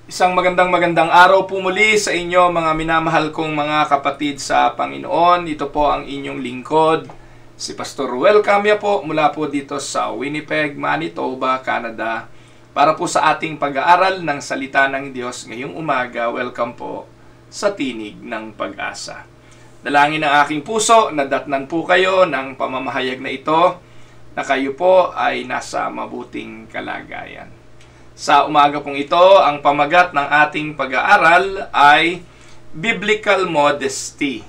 Isang magandang araw po muli sa inyo mga minamahal kong mga kapatid sa Panginoon. Ito po ang inyong lingkod, si Pastor Ruel Camia po mula po dito sa Winnipeg, Manitoba, Canada. Para po sa ating pag-aaral ng salita ng Diyos ngayong umaga, welcome po sa Tinig ng Pag-asa. Dalangin ng aking puso na datnan po kayo ng pamamahayag na ito na kayo po ay nasa mabuting kalagayan. Sa umaga pong ito, ang pamagat ng ating pag-aaral ay Biblical Modesty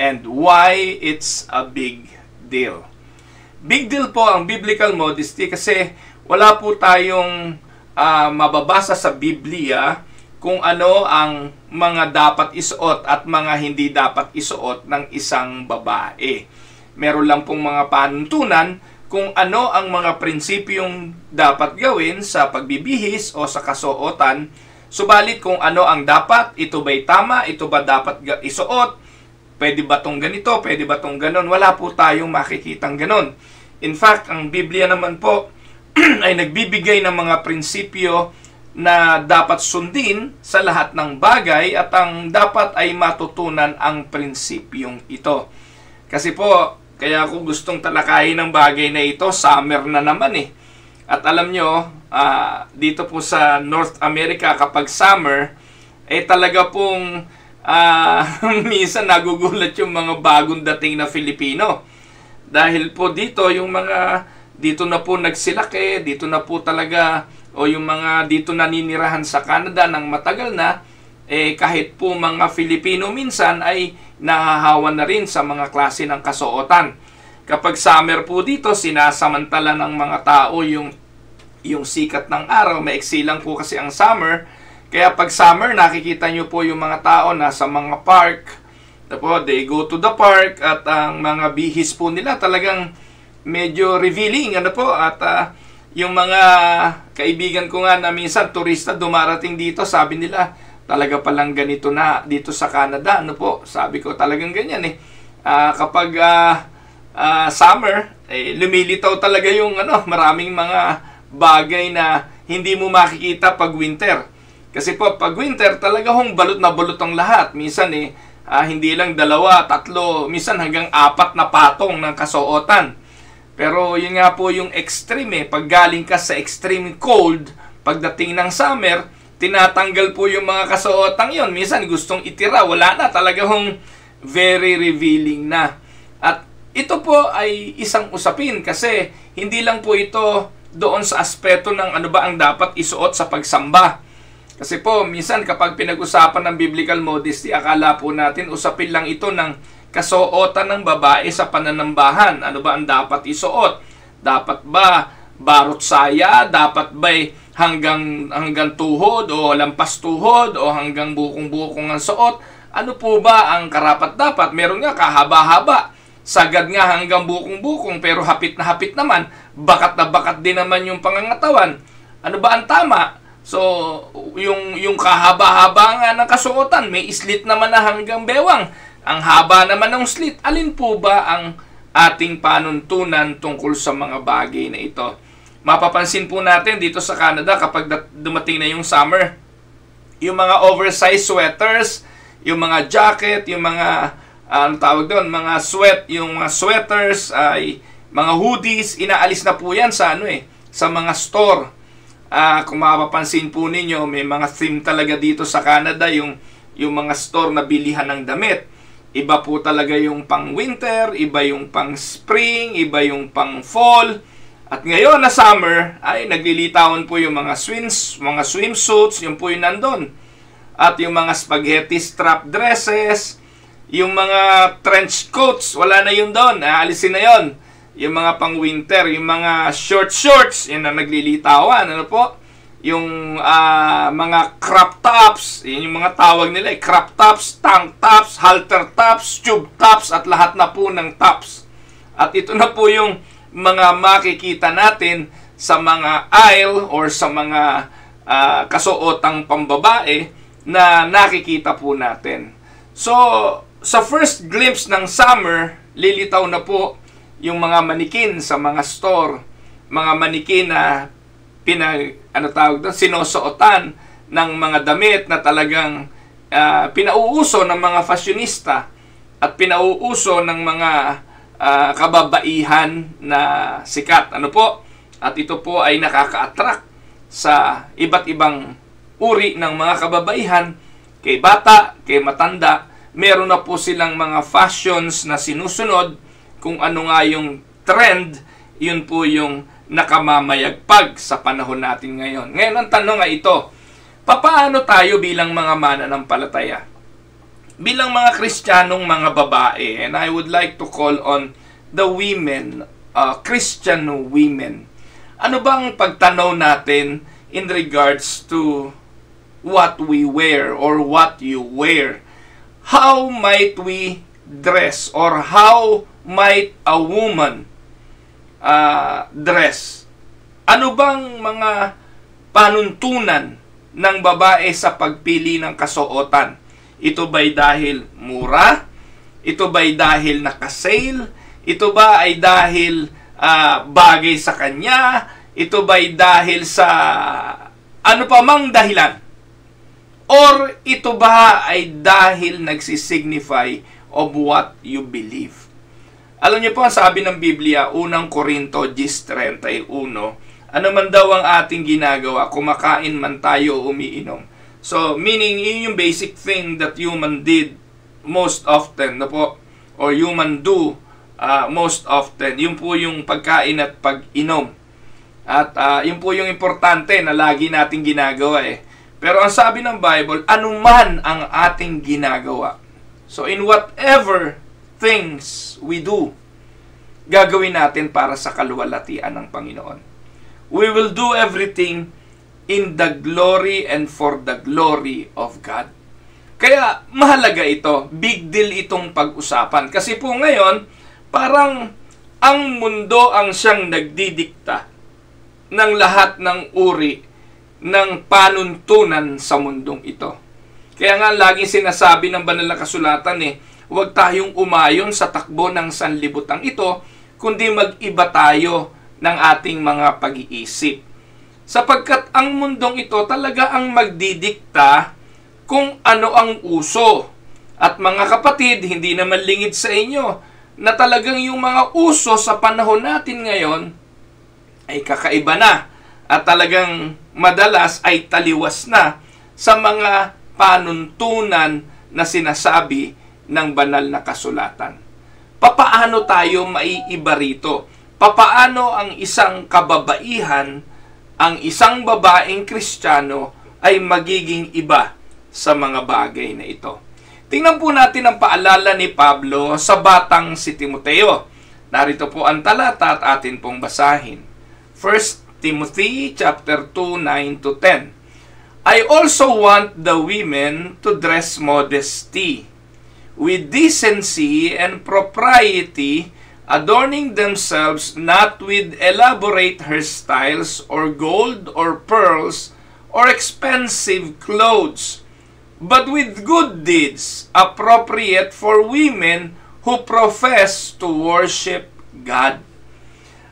and why it's a big deal. Big deal po ang Biblical Modesty kasi wala po tayong mababasa sa Biblia kung ano ang mga dapat isuot at mga hindi dapat isuot ng isang babae. Meron lang pong mga panuntunan kung ano ang mga prinsipyong dapat gawin sa pagbibihis o sa kasuotan. Subalit kung ano ang dapat, ito ba'y tama, ito ba dapat isuot, pwede ba tong ganito, pwede ba tong ganon, wala po tayong makikitang ganon. In fact, ang Biblia naman po ay nagbibigay ng mga prinsipyo na dapat sundin sa lahat ng bagay at ang dapat ay matutunan ang prinsipyong ito. Kasi po, kaya ako gustong talakayin ng bagay na ito, summer na naman eh. At alam nyo, dito po sa North America kapag summer, talaga pong minsan nagugulat yung mga bagong dating na Filipino. Dahil po dito, yung mga dito na po nagsilaki, dito na po talaga, o yung mga dito naninirahan sa Canada ng matagal na, kahit po mga Filipino minsan ay nahahawa na rin sa mga klase ng kasuotan. Kapag summer po dito, sinasamantala ng mga tao yung sikat ng araw. Maiksi lang po kasi ang summer. Kaya pag summer, nakikita nyo po yung mga tao nasa mga park. They go to the park at ang mga bihis po nila talagang medyo revealing. At yung mga kaibigan ko nga na minsan turista dumarating dito, sabi nila, talaga palang ganito na dito sa Canada. Sabi ko talagang ganyan eh. Kapag summer, lumilitaw talaga yung maraming mga bagay na hindi mo makikita pag winter. Kasi po pag winter talaga balot na balot ang lahat. Minsan hindi lang 2, 3, minsan hanggang 4 na patong ng kasuotan. Pero yun nga po yung extreme pag galing ka sa extreme cold, pagdating ng summer, tinatanggal po yung mga kasuotang yon. Minsan gustong itira, wala na, talagang very revealing na. At ito po ay isang usapin kasi hindi lang po ito doon sa aspeto ng ano ba ang dapat isuot sa pagsamba. Kasi po, minsan kapag pinag-usapan ng biblical modesty, akala po natin usapin lang ito ng kasuotan ng babae sa pananambahan. Ano ba ang dapat isuot? Dapat ba barot saya? Dapat ba hanggang tuhod o lampas tuhod o hanggang bukong-bukong ang suot? Ano po ba ang karapat-dapat? Meron nga kahaba-haba, sagad nga hanggang bukong-bukong, pero hapit na hapit naman, bakat na bakat din naman yung pangangatawan. Ano ba ang tama? So, yung kahaba-haba nga ng kasuotan, may slit naman na hanggang bewang. Ang haba naman ng slit, alin po ba ang ating panuntunan tungkol sa mga bagay na ito? Mapapansin po natin dito sa Canada kapag dumating na yung summer, yung mga oversized sweaters, yung mga jacket, yung mga mga sweat, yung mga sweaters, ay mga hoodies, inaalis na po yan sa sa mga store. Kung mapapansin po ninyo, may mga theme talaga dito sa Canada, yung mga store na bilihan ng damit. Iba po talaga yung pang winter, iba yung pang spring, iba yung pang fall. At ngayon na summer, ay naglilitawan po yung mga swimsuits, yung po yung nandun. At yung mga spaghetti strap dresses, yung mga trench coats, wala na yun doon, aalisin na yon. Yung mga pang winter, yung mga shorts, yun na naglilitawan. Yung mga crop tops, yun yung mga tawag nila, crop tops, tank tops, halter tops, tube tops, at lahat na po ng tops. At ito na po yung mga makikita natin sa mga aisle or sa mga kasuotang pambabae na nakikita po natin. So, sa first glimpse ng summer, lilitaw na po yung mga manikin sa mga store, mga manikin na sinusuotan ng mga damit na talagang pinauuso ng mga fashionista at pinauuso ng mga kababaihan na sikat. Ano po? At ito po ay nakaka-attract sa iba't ibang uri ng mga kababaihan, kay bata, kay matanda. Meron na po silang mga fashions na sinusunod. Kung ano nga yung trend, yun po yung nakamamayagpag sa panahon natin ngayon. Ngayon, ang tanong ay ito, papaano tayo bilang mga mananampalataya? Bilang mga Kristiyanong mga babae, and I would like to call on the women, Christian women. Ano bang pagtanaw natin in regards to what we wear or what you wear? How might we dress or how might a woman dress? Ano bang mga panuntunan ng babae sa pagpili ng kasuotan? Ito ba'y dahil mura? Ito ba'y dahil naka-sale? Ito ba ay dahil bagay sa kanya? Ito ba'y dahil sa ano pa mang dahilan? Or ito ba ay dahil nagsisignify of what you believe? Alam niyo po, ang sabi ng Biblia, unang Korinto 10:31, ano man daw ang ating ginagawa, kumakain man tayo o umiinom. So, meaning, yun yung basic thing that human did most often, no po? Or human do most often. Yun po yung pagkain at pag-inom. At yun po yung importante na lagi nating ginagawa eh. Pero ang sabi ng Bible, anuman ang ating ginagawa. So, in whatever things we do, gagawin natin para sa kaluwalhatian ng Panginoon. We will do everything in the glory and for the glory of God. Kaya mahalaga ito, big deal itong pag-usapan. Kasi po ngayon, parang ang mundo ang siyang nagdidikta ng lahat ng uri ng panuntunan sa mundong ito. Kaya nga laging sinasabi ng banal na kasulatan huwag tayong umayon sa takbo ng sanlibutan ito, kundi mag-iba tayo ng ating mga pag-iisip. Sapagkat ang mundong ito talaga ang magdidikta kung ano ang uso. At mga kapatid, hindi naman lingid sa inyo na talagang yung mga uso sa panahon natin ngayon ay kakaiba na. At talagang madalas ay taliwas na sa mga panuntunan na sinasabi ng banal na kasulatan. Papaano tayo maiiba rito? Papaano ang isang kababaihan, ang isang babaeng Kristiyano ay magiging iba sa mga bagay na ito? Tingnan po natin ang paalala ni Pablo sa batang si Timoteo. Narito po ang talata at atin pong basahin. 1 Timothy chapter 2, 9-10. I also want the women to dress modesty, with decency and propriety, adorning themselves not with elaborate hairstyles or gold or pearls or expensive clothes, but with good deeds appropriate for women who profess to worship God.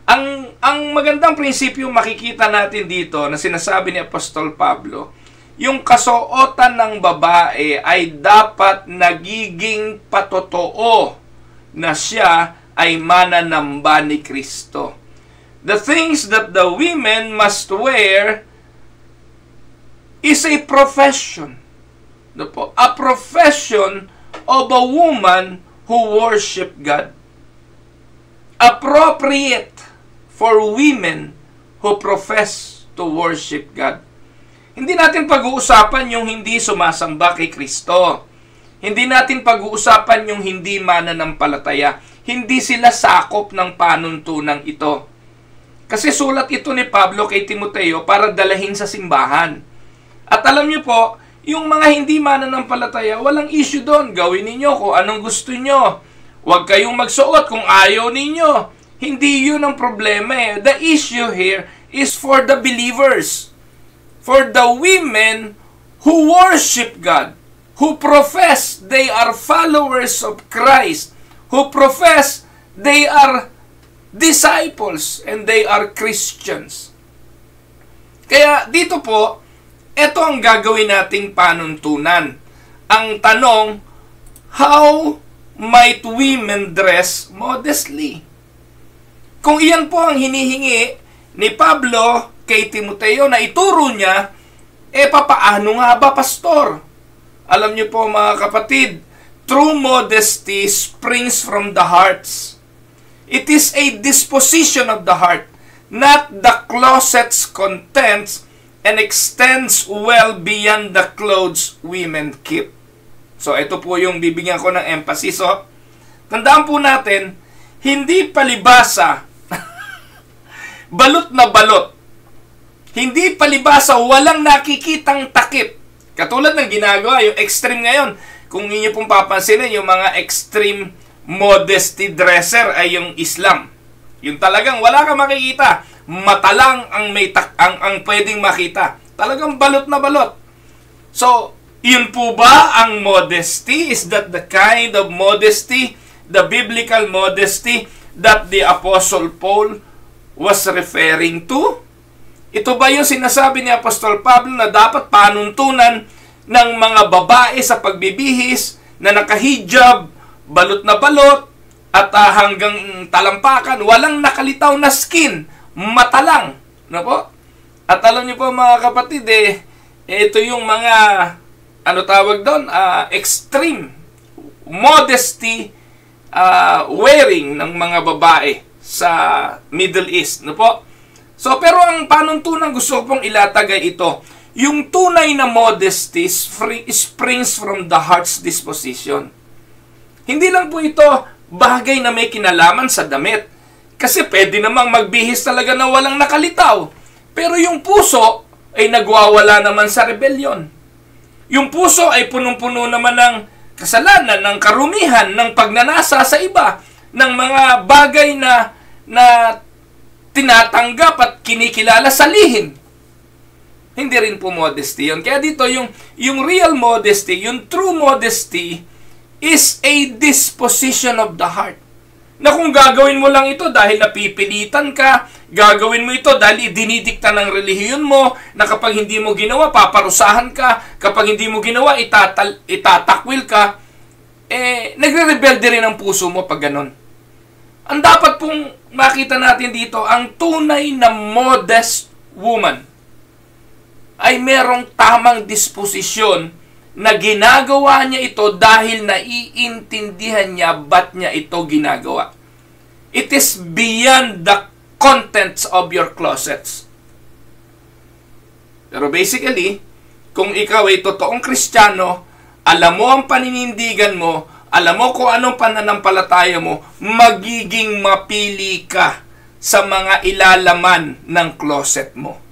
Ang magandang prinsipyo makikita natin dito na sinasabi ni Apostol Pablo, yung kasuotan ng babae ay dapat nagiging patotoo na siya ay mananamba ni Kristo. The things that the women must wear is a profession. A profession of a woman who worship God. Appropriate for women who profess to worship God. Hindi natin pag-uusapan yung hindi sumasamba kay Kristo. Hindi natin pag-uusapan yung hindi mananampalataya. Hindi sila sakop ng panuntunan ito. Kasi sulat ito ni Pablo kay Timoteo para dalahin sa simbahan. At alam niyo po, yung mga hindi mananampalataya, walang issue doon. Gawin ninyo kung anong gusto nyo. Huwag kayong magsuot kung ayaw ninyo. Hindi yun ang problema. The issue here is for the believers. For the women who worship God, who profess they are followers of Christ, who profess they are disciples and they are Christians. Kaya dito po, ito ang gagawin nating panuntunan. Ang tanong, how might women dress modestly? Kung iyan po ang hinihingi ni Pablo kay Timoteo na ituro niya, papaano nga ba, pastor? Alam niyo po mga kapatid, true modesty springs from the hearts. It is a disposition of the heart, not the closet's contents, and extends well beyond the clothes women keep. So ito po yung bibigyan ko ng emphasis. So, tandaan po natin, hindi palibasa, balot na balot. Hindi palibasa, walang nakikitang takip. Katulad ng ginagawa, yung extreme ngayon. Kung inyo pong papansinin, yung mga extreme modesty dresser ay yung Islam. Yung talagang wala kang makikita. Mata lang ang ang pwedeng makita. Talagang balot na balot. So, yun po ba ang modesty? Is that the kind of modesty, the biblical modesty that the Apostle Paul was referring to? Ito ba yung sinasabi ni Apostol Pablo na dapat panuntunan ng mga babae sa pagbibihis na nakahijab, balot na balot, at hanggang talampakan, walang nakalitaw na skin, mata lang. No po? At alam niyo po mga kapatid, ito yung mga, ano tawag doon, extreme modesty wearing ng mga babae sa Middle East. No po? So, pero ang panuntunan gusto ko pong ilatag ay ito. Yung tunay na modesty springs from the heart's disposition. Hindi lang po ito bagay na may kinalaman sa damit. Kasi pwede namang magbihis talaga na walang nakalitaw. Pero yung puso ay nagwawala naman sa rebellion. Yung puso ay punong-puno naman ng kasalanan, ng karumihan, ng pagnanasa sa iba, ng mga bagay na tinatanggap at kinikilala sa lihim. Hindi rin po modesty yun. Kaya dito, yung real modesty, yung true modesty, is a disposition of the heart. Na kung gagawin mo lang ito dahil napipilitan ka, gagawin mo ito dahil idinidikta ng relihiyon mo, na kapag hindi mo ginawa, paparusahan ka, kapag hindi mo ginawa, itatakwil ka, nagre-rebelde rin ang puso mo pag ganon. Ang dapat pong makita natin dito, ang tunay na modest woman ay merong tamang disposisyon na ginagawa niya ito dahil naiintindihan niya ba't niya ito ginagawa. It is beyond the contents of your closets. Pero basically, kung ikaw ay totoong Kristiyano, alam mo ang paninindigan mo, alam mo kung anong pananampalataya mo, magiging mapili ka sa mga ilalaman ng closet mo.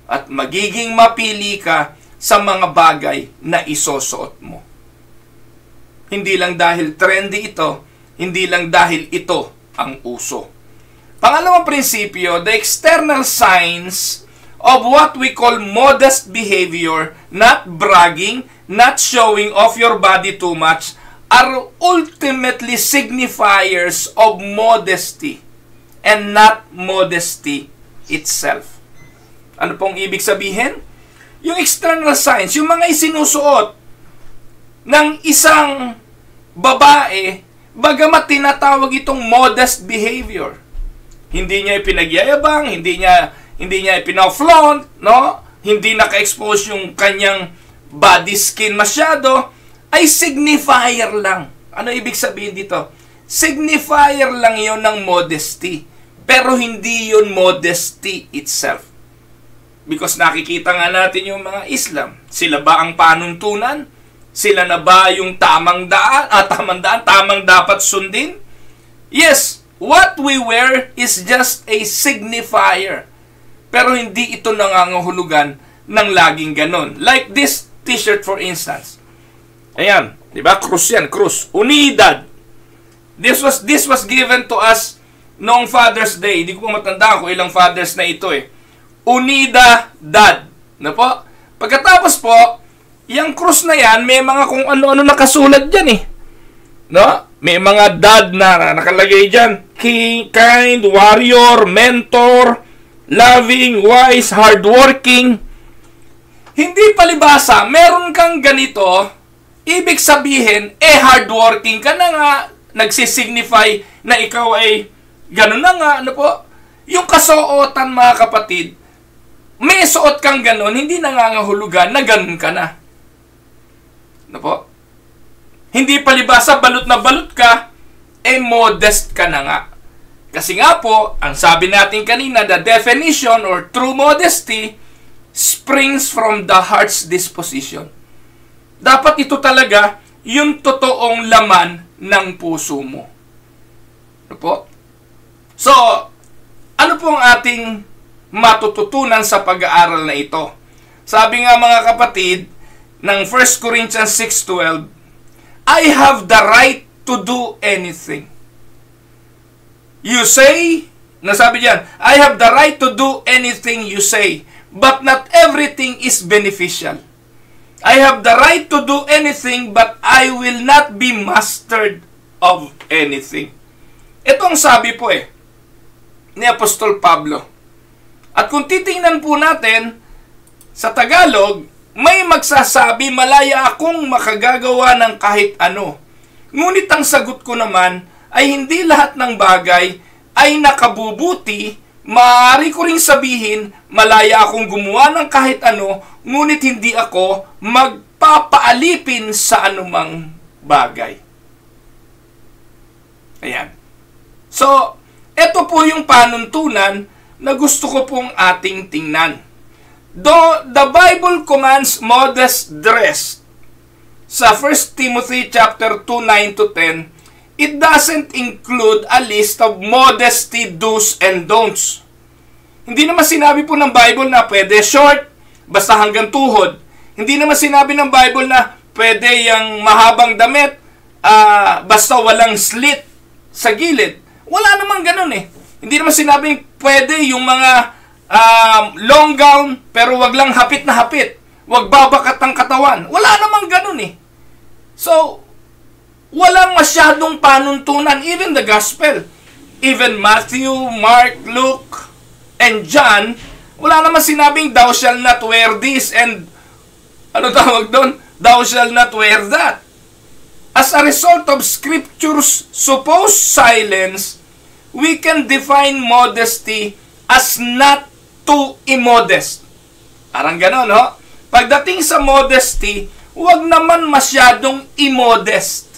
At magiging mapili ka sa mga bagay na isusuot mo. Hindi lang dahil trendy ito, hindi lang dahil ito ang uso. Pangalawang prinsipyo, the external signs of what we call modest behavior, not bragging, not showing off your body too much, are ultimately signifiers of modesty and not modesty itself. Ano pong ibig sabihin? Yung external signs, yung mga isinusuot ng isang babae, bagamat tinatawag itong modest behavior. Hindi niya ipinagyayabang, hindi niya ipina-flaunt, no? Hindi naka-expose yung kanyang body skin masyado, ay signifier lang. Ano ibig sabihin dito? Signifier lang yon ng modesty. Pero hindi yon modesty itself. Because nakikita nga natin yung mga Islam. Sila ba ang panuntunan? Sila na ba yung tamang dapat sundin? Yes, what we wear is just a signifier. Pero hindi ito nangangahulugan ng laging ganon. Like this t-shirt for instance. Ayan, di ba? Krus yan, krus. Unidad. This was given to us noong Father's Day. Hindi ko matandaan kung ilang fathers na ito Unidad. Na po? Pagkatapos po, yung krus na yan, may mga kung ano-ano nakasulat dyan No? May mga dad na nakalagay dyan. Kind, warrior, mentor, loving, wise, hardworking. Hindi palibhasa, meron kang ganito, ibig sabihin, hardworking ka na nga, nagsisignify na ikaw ay ganun na nga, ano po? Yung kasuotan, mga kapatid, may suot kang ganun, hindi nangangahulugan na ganun ka na. Ano po? Hindi palibhasa, balot na balot ka, modest ka na nga. Kasi nga po, ang sabi natin kanina, the definition or true modesty springs from the heart's disposition. Dapat ito talaga yung totoong laman ng puso mo. Ano po? So, ano po ang ating matututunan sa pag-aaral na ito? Sabi nga mga kapatid, ng 1 Corinthians 6:12, I have the right to do anything. You say, nasabi diyan, I have the right to do anything you say, but not everything is beneficial. I have the right to do anything, but I will not be mastered of anything. Ito ang sabi po ni Apostol Pablo. At kung titingnan po natin, sa Tagalog, may magsasabi, malaya akong makagagawa ng kahit ano. Ngunit ang sagot ko naman, ay hindi lahat ng bagay ay nakabubuti. Maaari ko ring sabihin, malaya akong gumawa ng kahit ano, ngunit hindi ako magpapaalipin sa anumang bagay. Ayan. So, ito po yung panuntunan na gusto ko pong ating tingnan. Though the Bible commands modest dress, sa 1 Timothy chapter 2:9-10, it doesn't include a list of modesty do's and don'ts. Hindi naman sinabi po ng Bible na pwede short, basta hanggang tuhod. Hindi naman sinabi ng Bible na pwede yung mahabang damit, basta walang slit sa gilid. Wala namang ganun Hindi naman sinabing pwede yung mga long gown, pero wag lang hapit na hapit. Wag babakat ang katawan. Wala namang ganun So, walang masyadong panuntunan, even the gospel. Even Matthew, Mark, Luke, and John, wala naman sinabing thou shall not wear this and ano tawag doon? Thou shall not wear that. As a result of Scripture's supposed silence, we can define modesty as not too immodest. Parang gano'n, Pagdating sa modesty, huwag naman masyadong immodest.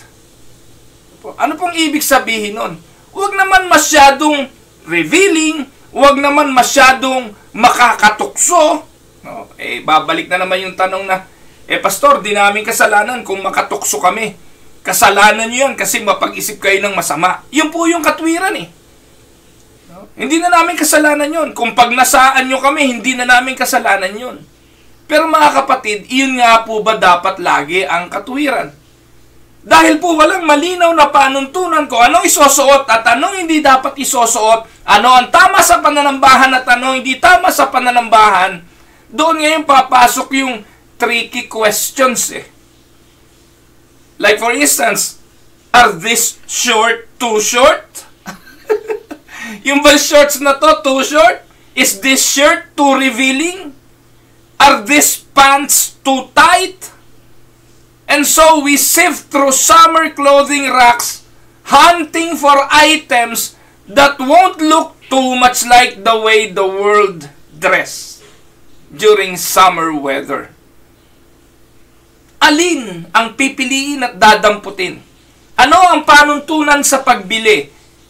Ano pong ibig sabihin nun? Huwag naman masyadong revealing, huwag naman masyadong makakatukso. Babalik na naman yung tanong na, Pastor, di namin kasalanan kung makatukso kami. Kasalanan nyo yan kasi mapag-isip kayo ng masama. Yun po yung katwiran Hindi na namin kasalanan yun. Kung pagnasaan nyo kami, hindi na namin kasalanan yun. Pero mga kapatid, iyon nga po ba dapat lagi ang katwiran? Dahil po walang malinaw na panuntunan ko anong isusuot at anong hindi dapat isusuot, ano ang tama sa pananambahan at anong hindi tama sa pananambahan, doon ngayon papasok yung tricky questions Like for instance, are this short too short? Yung ba shorts na to too short? Is this shirt too revealing? Are these pants too tight? And so we sift through summer clothing racks, hunting for items that won't look too much like the way the world dress during summer weather. Alin ang pipiliin at dadamputin? Ano ang panuntunan sa pagbili?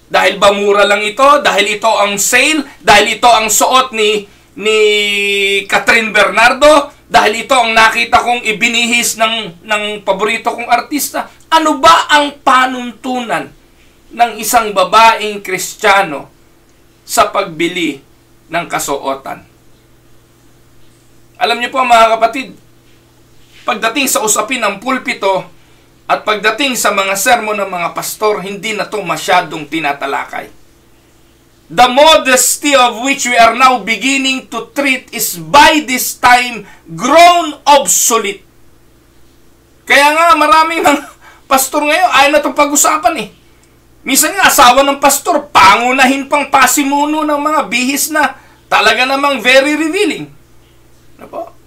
Dahil ba mura lang ito? Dahil ito ang sale? Dahil ito ang suot ni Catherine Bernardo? Dahil ito ang nakita kong ibinihis ng paborito kong artista? Ano ba ang panuntunan ng isang babaeng Kristiyano sa pagbili ng kasuotan? Alam niyo po mga kapatid, pagdating sa usapin ng pulpito at pagdating sa mga sermon ng mga pastor, hindi na ito masyadong tinatalakay. The modesty of which we are now beginning to treat is by this time grown obsolete. Kaya nga maraming mga pastor ngayon ayaw na itong pag-usapan Minsan nga asawa ng pastor, pangunahin pang pasimuno ng mga bihis na talaga namang very revealing.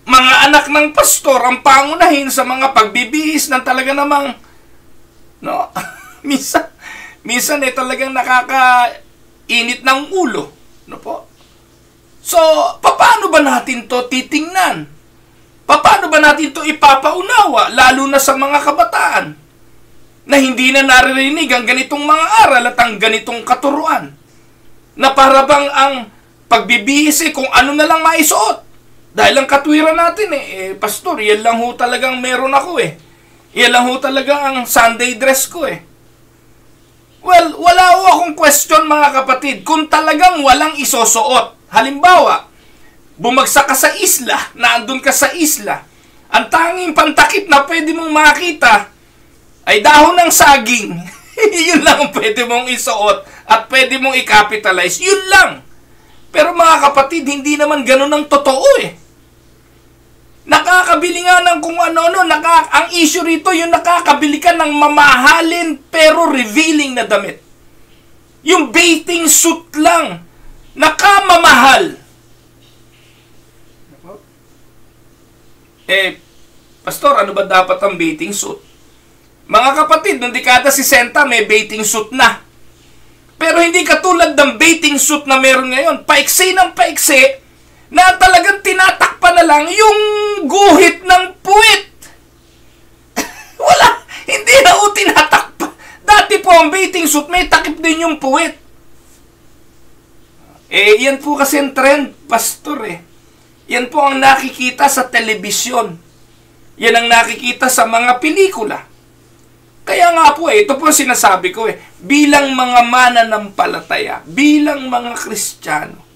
Mga anak ng pastor ang pangunahin sa mga pagbibihis ng talaga namang, no? minsan talagang nakakainit ng ulo. No po? So, paano ba natin to titingnan? Paano ba natin to ipapaunawa, lalo na sa mga kabataan, na hindi na naririnig ang ganitong mga aral at ang ganitong katuruan? Na para bang ang pagbibihis kung ano na lang maisuot. Dahil ang katwiran natin pastor, yan lang ho talagang meron ako Yan lang ho talaga ang Sunday dress ko Well, wala ho akong question mga kapatid. Kung talagang walang isusuot, halimbawa, bumagsak ka sa isla, naandun ka sa isla, ang tanging pantakip na pwede mong makita ay dahon ng saging. Yun lang ang pwede mong isuot at pwede mong i-capitalize. Yun lang. Pero mga kapatid, hindi naman ganun ang totoo Nakakabili nga ng kung ano-ano. Ang issue rito, yung nakakabili ka ng mamahalin pero revealing na damit. Yung bathing suit lang, nakamamahal. Pastor, ano ba dapat ang bathing suit? Mga kapatid, noong dekada 60, may bathing suit na. Pero hindi katulad ng bathing suit na meron ngayon. Paiksi ng paiksi, na talagang tinatakpan na lang yung guhit ng puwit. Wala, hindi na o tinatakpan. Dati po ang bathing suit, may takip din yung puwit. Yan po kasi ang trend, pastor Yan po ang nakikita sa telebisyon. Yan ang nakikita sa mga pelikula. Kaya nga po ito po sinasabi ko bilang mga mananampalataya, bilang mga Kristiyano,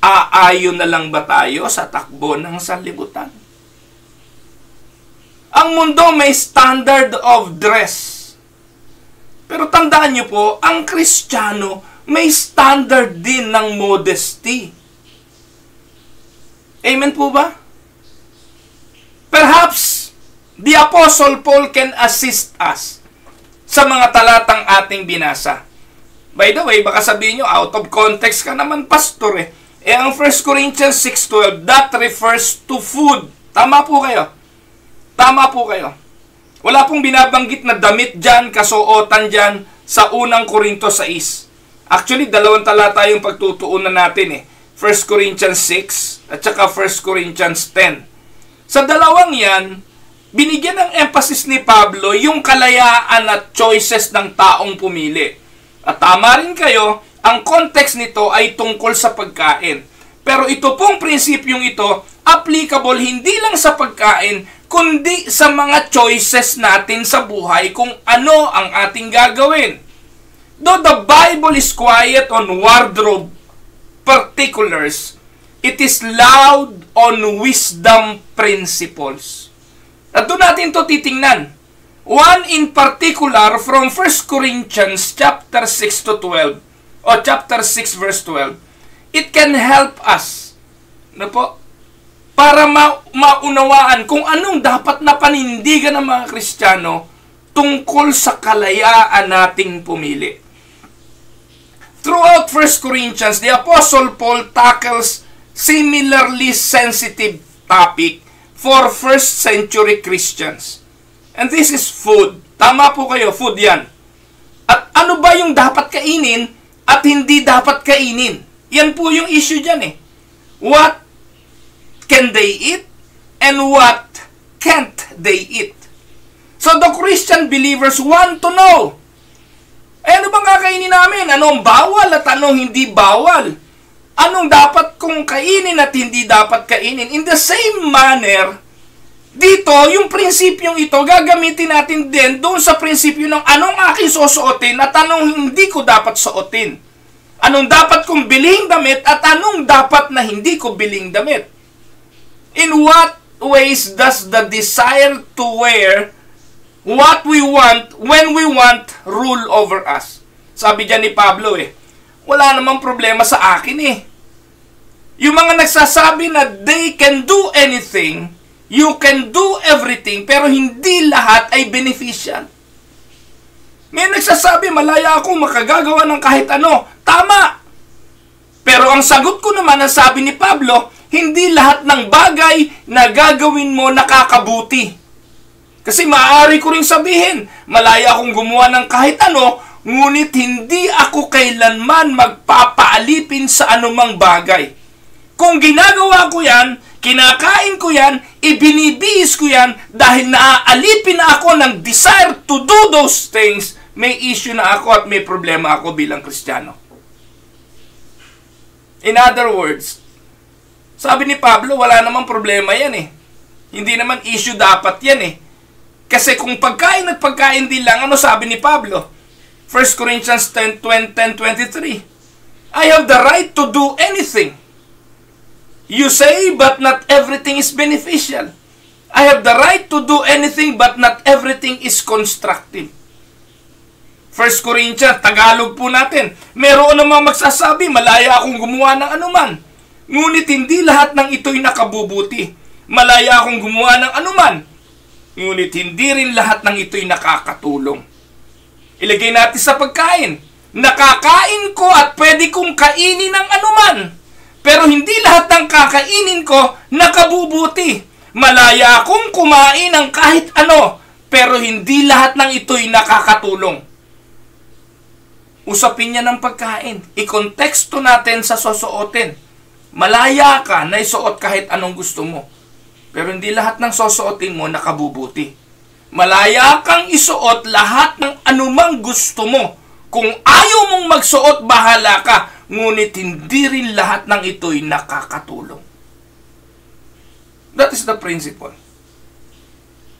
aayon na lang ba tayo sa takbo ng sanlibutan? Ang mundo may standard of dress. Pero tandaan niyo po, ang Kristiyano may standard din ng modesty. Amen po ba? Perhaps, the Apostle Paul can assist us sa mga talatang ating binasa. By the way, baka sabihin nyo, out of context ka naman, pastor ang 1 Corinthians 6:12, that refers to food. Tama po kayo. Tama po kayo. Wala pong binabanggit na damit dyan, kasuotan dyan, sa unang Korinto 6. Actually, 2 talata yung pagtutuunan natin 1 Corinthians 6 at saka 1 Corinthians 10. Sa dalawang yan, binigyan ng emphasis ni Pablo yung kalayaan at choices ng taong pumili. At tama rin kayo, ang context nito ay tungkol sa pagkain. Pero ito pong prinsipyong ito, applicable hindi lang sa pagkain, kundi sa mga choices natin sa buhay kung ano ang ating gagawin. Though the Bible is quiet on wardrobe particulars, it is loud on wisdom principles. At doon natin ito titingnan. One in particular from 1 Corinthians chapter 6 to 12, o chapter 6 verse 12. It can help us, para maunawaan kung anong dapat na panindigan ng mga Kristiyano tungkol sa kalayaan nating pumili. Throughout 1 Corinthians, the Apostle Paul tackles similarly sensitive topic for first century Christians. And this is food. Tama po kayo, food yan. At ano ba yung dapat kainin at hindi dapat kainin? Yan po yung issue dyan What can they eat and what can't they eat? So the Christian believers want to know, ano bang kakainin namin? Anong bawal at anong hindi bawal? Anong dapat kong kainin at hindi dapat kainin? In the same manner, dito, yung prinsipyong ito, gagamitin natin din doon sa prinsipyo ng anong aking susuotin at anong hindi ko dapat suotin. Anong dapat kong biling damit at anong dapat na hindi ko biling damit. In what ways does the desire to wear what we want when we want rule over us? Sabi dyan ni Pablo wala namang problema sa akin Yung mga nagsasabi na they can do anything, you can do everything, pero hindi lahat ay beneficial. May nagsasabi, malaya ako makagagawa ng kahit ano. Tama! Pero ang sagot ko naman, ang sabi ni Pablo, hindi lahat ng bagay na gagawin mo nakakabuti. Kasi maaari ko rin sabihin, malaya akong gumawa ng kahit ano, ngunit hindi ako kailanman magpapaalipin sa anumang bagay. Kung ginagawa ko yan, kinakain ko yan, ibinibihis ko yan, dahil naaalipin na ako ng desire to do those things, may issue na ako at may problema ako bilang Kristiyano. In other words, sabi ni Pablo, wala namang problema yan eh. Hindi naman issue dapat yan eh. Kasi kung pagkain at pagkain din lang, ano sabi ni Pablo? 1 Corinthians 10:23. I have the right to do anything. You say, but not everything is beneficial. I have the right to do anything, but not everything is constructive. 1 Corinthians, Tagalog po natin. Meron namang magsasabi, malaya akong gumawa ng anuman. Ngunit hindi lahat ng ito'y nakabubuti. Malaya akong gumawa ng anuman. Ngunit hindi rin lahat ng ito'y nakakatulong. Ilagay natin sa pagkain. Nakakain ko at pwede kong kainin ng anuman. Pero hindi lahat ng kakainin ko nakabubuti. Malaya akong kumain ng kahit ano. Pero hindi lahat ng ito'y nakakatulong. Usapin niya ng pagkain. I-konteksto natin sa susuotin. Malaya ka na isuot kahit anong gusto mo. Pero hindi lahat ng susuotin mo nakabubuti. Malaya kang isuot lahat ng anumang gusto mo. Kung ayaw mong magsuot, bahala ka. Ngunit hindi rin lahat ng ito'y nakakatulong. That is the principle.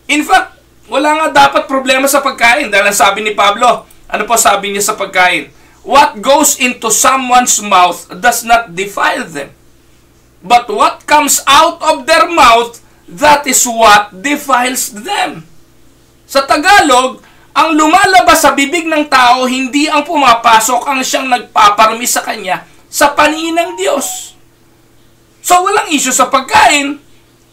In fact, wala nga dapat problema sa pagkain. Dahil sabi ni Pablo, ano po sabi niya sa pagkain? What goes into someone's mouth does not defile them. But what comes out of their mouth, that is what defiles them. Sa Tagalog, ang lumalabas sa bibig ng tao, hindi ang pumapasok ang siyang nagpaparami sa kanya sa paningin ng Diyos. So, walang issue sa pagkain.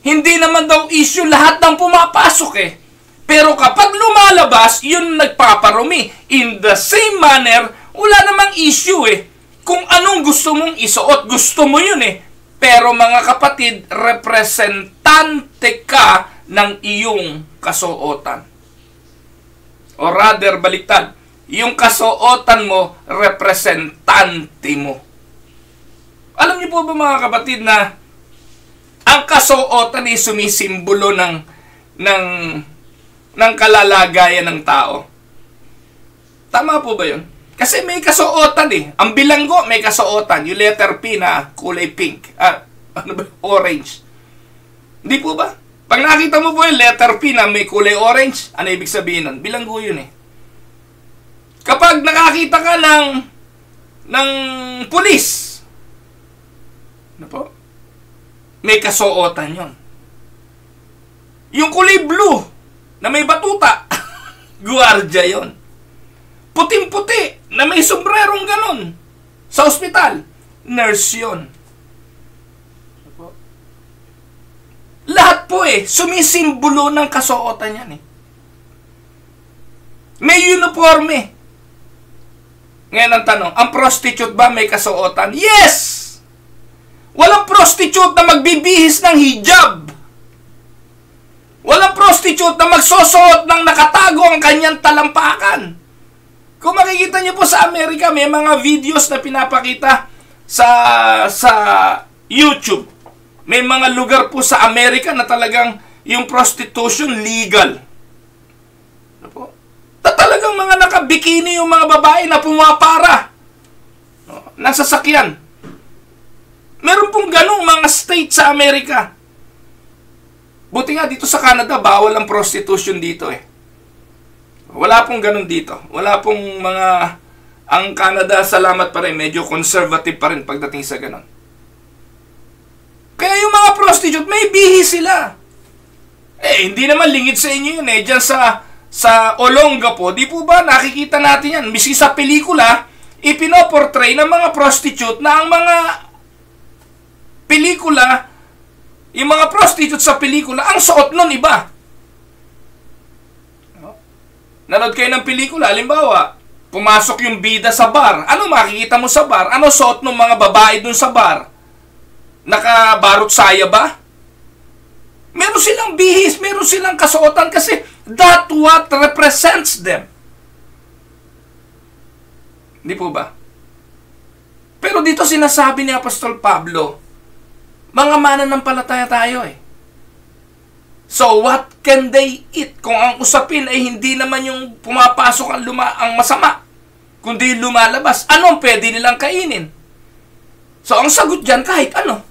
Hindi naman daw issue lahat ng pumapasok eh. Pero kapag lumalabas, yun nagpaparumi. In the same manner, wala namang issue eh. Kung anong gusto mong isuot, gusto mo yun eh. Pero mga kapatid, representante ka ng iyong kasuotan. O rather, baliktad, yung kasuotan mo, representante mo. Alam niyo po ba mga kapatid na ang kasuotan ay sumisimbolo ng kalalagayan ng tao. Tama po ba yun? Kasi may kasuotan eh. Ang bilanggo may kasuotan. Yung letter P na kulay pink. Orange. Hindi po ba? Pag nakita mo po yung letter P na may kulay orange, ano ibig sabihin nun? Bilanggo yun eh. Kapag nakakita ka ng pulis, ano po? May kasuotan yun. Yung kulay blue, na may batuta, guardia yon. Puting-puti, na may sombrerong ganon, sa ospital, nurse yon. Lahat po eh, sumisimbolo ng kasuotan yan eh. May uniforme. Ngayon ang tanong, ang prostitute ba may kasuotan? Yes! Walang prostitute na magbibihis ng hijab. Walang prostitute na magsusuot ng nakatago ang kanyang talampakan. Kung makikita niyo po sa Amerika, may mga videos na pinapakita sa YouTube. May mga lugar po sa Amerika na talagang yung prostitution legal. Ano po? Talagang mga nakabikini yung mga babae na pumapara ng sasakyan. Meron pong ganong mga state sa Amerika. Buti nga dito sa Canada, bawal ang prostitution dito eh. Wala pong ganun dito. Wala pong mga... Ang Canada, salamat pa rin, medyo conservative pa rin pagdating sa ganun. Kaya yung mga prostitute, may bihi sila. Eh, hindi naman lingid sa inyo yun eh. Diyan sa Olongapo, di po ba nakikita natin yan? Miski sa pelikula, ipinoportray ng mga prostitute na ang mga pelikula, yung mga prostitute sa pelikula, ang suot nun iba. Nanood kayo ng pelikula, halimbawa, pumasok yung bida sa bar. Ano makikita mo sa bar? Ano suot ng mga babae dun sa bar? nakabarot saya ba? Meron silang bihis, meron silang kasuotan kasi that what represents them. Di po ba? Pero dito sinasabi ni Apostol Pablo, mga mananampalataya tayo eh. So what can they eat? Kung ang usapin ay hindi naman yung pumapasok ang masama, kundi lumalabas, anong pwede nilang kainin? So ang sagot dyan, kahit ano.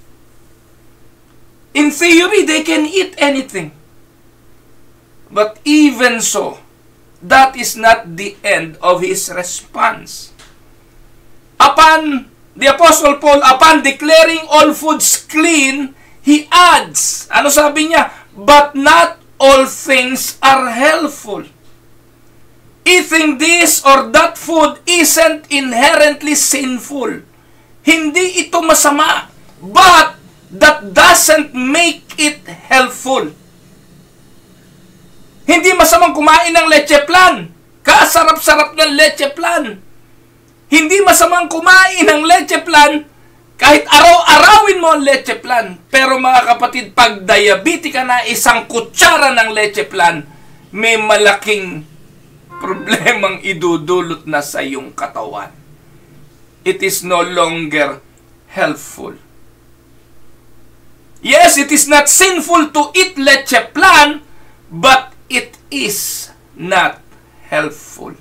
In theory, they can eat anything. But even so, that is not the end of his response. Upon the Apostle Paul, upon declaring all foods clean, he adds, ano sabi niya? But not all things are healthful. Eating this or that food isn't inherently sinful. Hindi ito masama, but that doesn't make it healthful. Hindi masamang kumain ng leche plan. Kasarap-sarap ng leche plan. Hindi masamang kumain ng leche plan kahit araw-arawin mo ang leche plan. Pero mga kapatid, pag diabetic ka na, isang kutsara ng leche plan, may malaking problemang idudulot na sa iyong katawan. It is no longer healthful. Yes, it is not sinful to eat leche plan, but it is not healthful.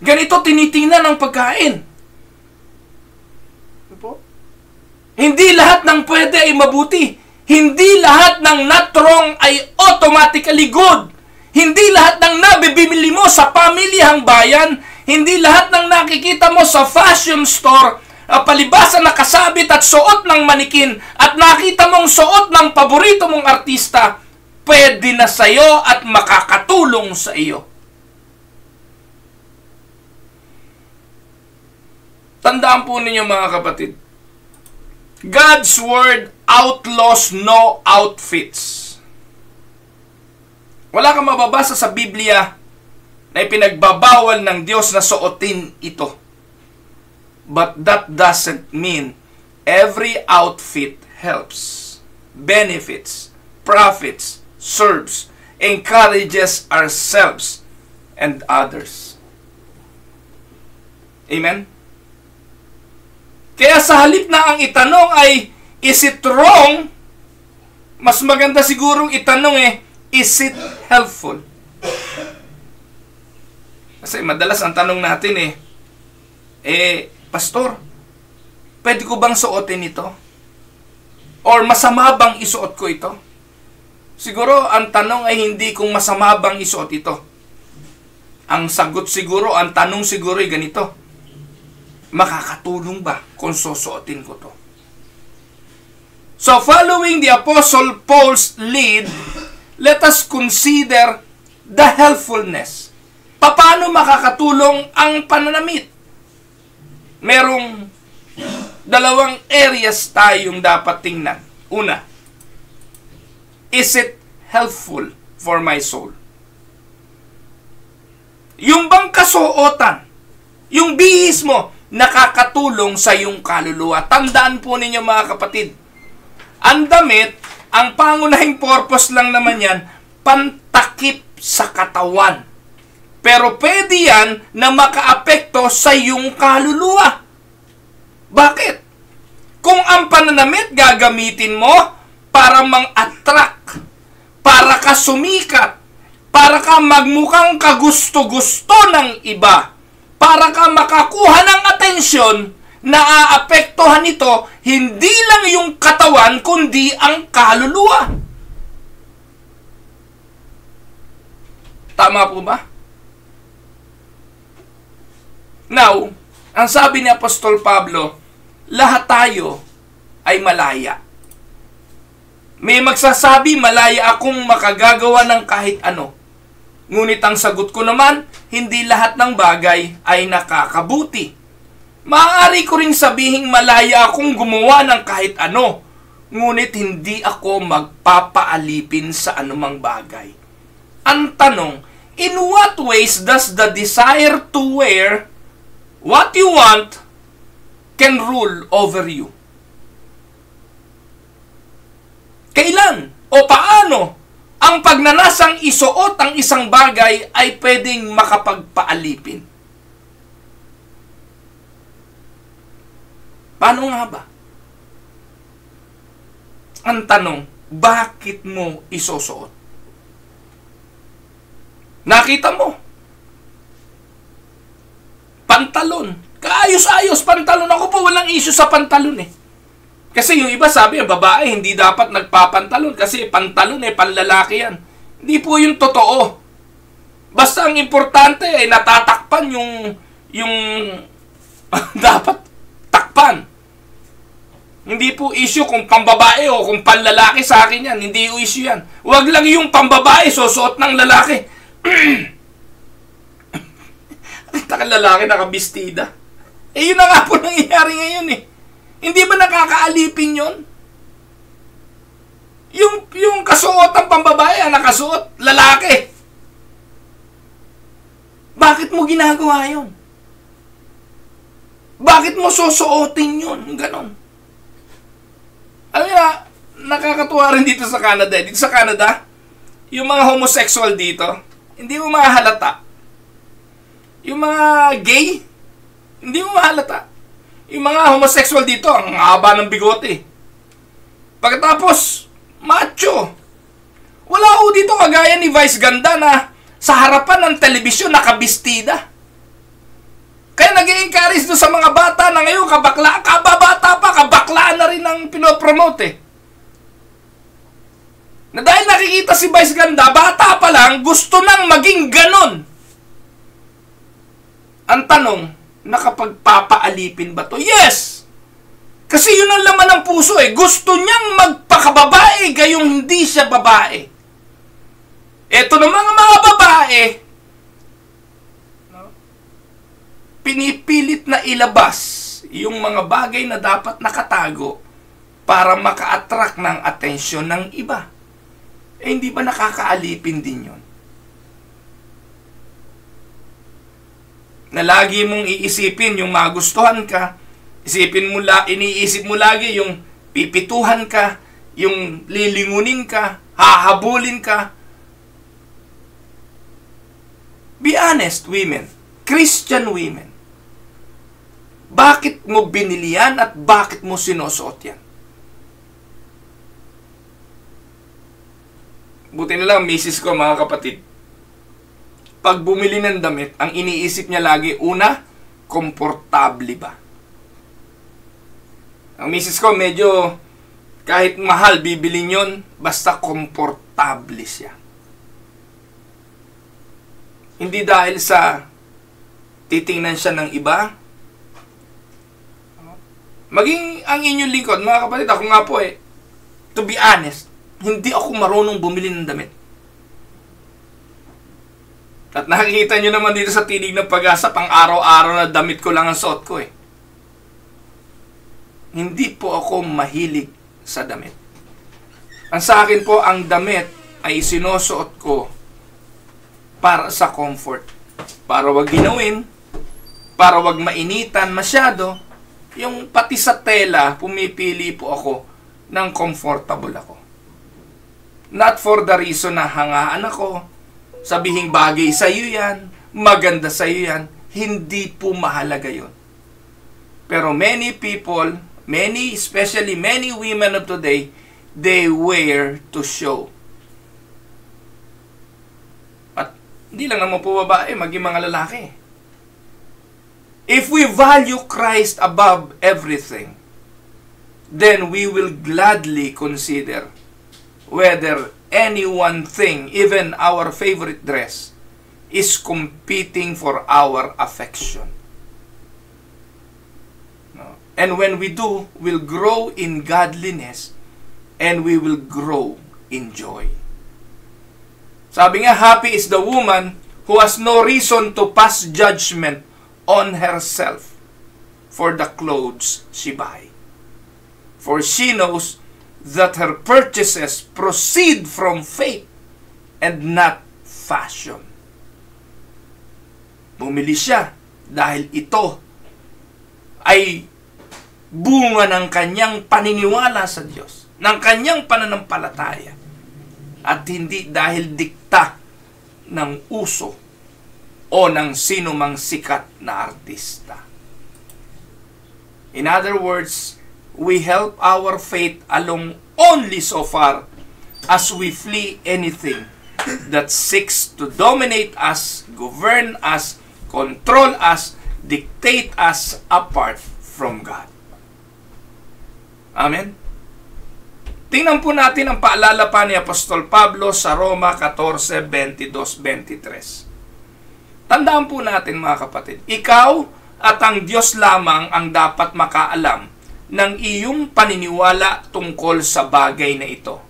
Ganito tinitingnan ang pagkain. Hindi lahat ng pwede ay mabuti. Hindi lahat ng not wrong ay automatically good. Hindi lahat ng nabibili mo sa pamilyang bayan, hindi lahat ng nakikita mo sa fashion store, palibasan na kasabit at suot ng manikin, at nakita mong suot ng paborito mong artista, pwede na sa iyo at makakatulong sa iyo. Tandaan po ninyo mga kapatid, God's Word outlaws no outfits. Wala kang mababasa sa Biblia na ipinagbabawal ng Diyos na suotin ito. But that doesn't mean every outfit helps, benefits, profits, serves, encourages ourselves and others. Amen? Kaya sa halip na ang itanong ay, is it wrong? Mas maganda sigurong itanong is it helpful? Kasi madalas ang tanong natin Pastor, pwede ko bang suotin ito? Or masama bang isuot ko ito? Siguro ang tanong ay hindi kung masama bang isuot ito. Ang sagot siguro, ang tanong siguro ay ganito, makakatulong ba kung susuotin ko to? So following the Apostle Paul's lead, let us consider the helpfulness. Paano makakatulong ang pananamit? Merong dalawang areas tayong dapat tingnan. Una, is it helpful for my soul? Yung bang kasuotan, yung bihis mo, nakakatulong sa iyong kaluluwa. Tandaan po ninyo mga kapatid, ang damit, ang pangunahing purpose lang naman yan, pantakip sa katawan. Pero pwede yan na makaapekto sa iyong kaluluwa. Bakit? Kung ang pananamit gagamitin mo para mang-attract, para ka sumikat, para ka magmukhang kagusto-gusto ng iba, para ka makakuha ng atensyon, naaapektuhan nito hindi lang yung katawan, kundi ang kaluluwa. Tama po ba? Now, ang sabi ni Apostol Pablo, lahat tayo ay malaya. May magsasabi, malaya akong makagagawa ng kahit ano. Ngunit ang sagot ko naman, hindi lahat ng bagay ay nakakabuti. Maaari ko ring sabihing malaya akong gumawa ng kahit ano, ngunit hindi ako magpapaalipin sa anumang bagay. Ang tanong, in what ways does the desire to wear what you want can rule over you? Kailan o paano ang pagnanasang isuot ang isang bagay ay pwedeng makapagpaalipin? Paano nga ba? Ang tanong, bakit mo isusuot? Nakita mo, pantalon. Kaayos-ayos, pantalon. Ako po, walang issue sa pantalon eh. Kasi yung iba sabi, ang babae, hindi dapat nagpapantalon. Kasi pantalon eh, panlalaki yan. Hindi po yung totoo. Basta ang importante ay natatakpan yung dapat takpan. Hindi po issue kung pambabae o kung panlalaki sa akin yan. Hindi yung issue yan. Huwag lang yung pambabae, susuot ng lalaki. Ang lalaki nakabistida. Yun na nga po nangyayari ngayon eh. Hindi ba nakakaalipin yun? Yung kasuot ng pambabae, ang nakasuot, lalaki. Bakit mo ginagawa yun? Bakit mo susuotin yun? Ganon. Nakakatuwa rin dito sa Canada. Dito sa Canada, yung mga homosexual dito, hindi mo mahalata. Yung mga gay, hindi mo mahalata. Yung mga homosexual dito, ang haba ng bigote. Pagkatapos, macho. Wala ho dito kagaya ni Vice Ganda na sa harapan ng telebisyon nakabistida. Kaya nag-i-encourage doon sa mga bata na ngayon, kababata pa, kabaklaan na rin ang pinopromote eh. Na dahil nakikita si Vice Ganda, bata pa lang, gusto nang maging ganon. Ang tanong, nakapagpapaalipin ba to? Yes! Kasi yun ang laman ng puso eh. Gusto niyang magpakababae gayong hindi siya babae. Eto ng mga babae, pinipilit na ilabas yung mga bagay na dapat nakatago para maka-attract ng atensyon ng iba. Hindi ba nakakaalipin din yun? Na lagi mong iisipin yung magustuhan ka, iniisip mo lagi yung pipituhan ka, yung lilingunin ka, hahabulin ka. Be honest, women. Christian women. Bakit mo binili yan at bakit mo sinusuot yan? Buti na lang, misis ko, mga kapatid. Pag bumili ng damit, ang iniisip niya lagi, una, komportable ba? Ang misis ko, medyo, kahit mahal, bibilin yun, basta komportable siya. Hindi dahil sa titingnan siya ng iba. Maging ang inyong lingkod, mga kapatid, ako nga po to be honest, hindi ako marunong bumili ng damit. At nakikita nyo naman dito sa Tinig ng Pag-asa, pang araw-araw na damit ko lang ang suot ko eh. Hindi po ako mahilig sa damit. Ang sa akin po, ang damit ay sinusuot ko para sa comfort. Para wag ginawin, para wag mainitan masyado, yung pati sa tela, pumipili po ako ng comfortable ako. Not for the reason na hangaan ako, sabihing bagay sa iyo yan, maganda sa iyo yan, hindi po mahalaga yun. Pero many people, especially many women of today, they wear to show. At hindi lang naman po babae, maging mga lalaki. If we value Christ above everything, then we will gladly consider whether any one thing, even our favorite dress, is competing for our affection. And when we do, we'll grow in godliness and we will grow in joy. Sabi nga, happy is the woman who has no reason to pass judgment on herself for the clothes she buys. For she knows that her purchases proceed from faith and not fashion. Bumili siya dahil ito ay bunga ng kanyang paniniwala sa Diyos, ng kanyang pananampalataya, at hindi dahil dikta ng uso o ng sino mang sikat na artista. In other words, we help our faith along only so far as we flee anything that seeks to dominate us, govern us, control us, dictate us apart from God. Amen? Tingnan po natin ang paalala pa ni Apostol Pablo sa Roma 14:22-23. Tandaan po natin mga kapatid, ikaw at ang Diyos lamang ang dapat makaalam ng iyong paniniwala tungkol sa bagay na ito.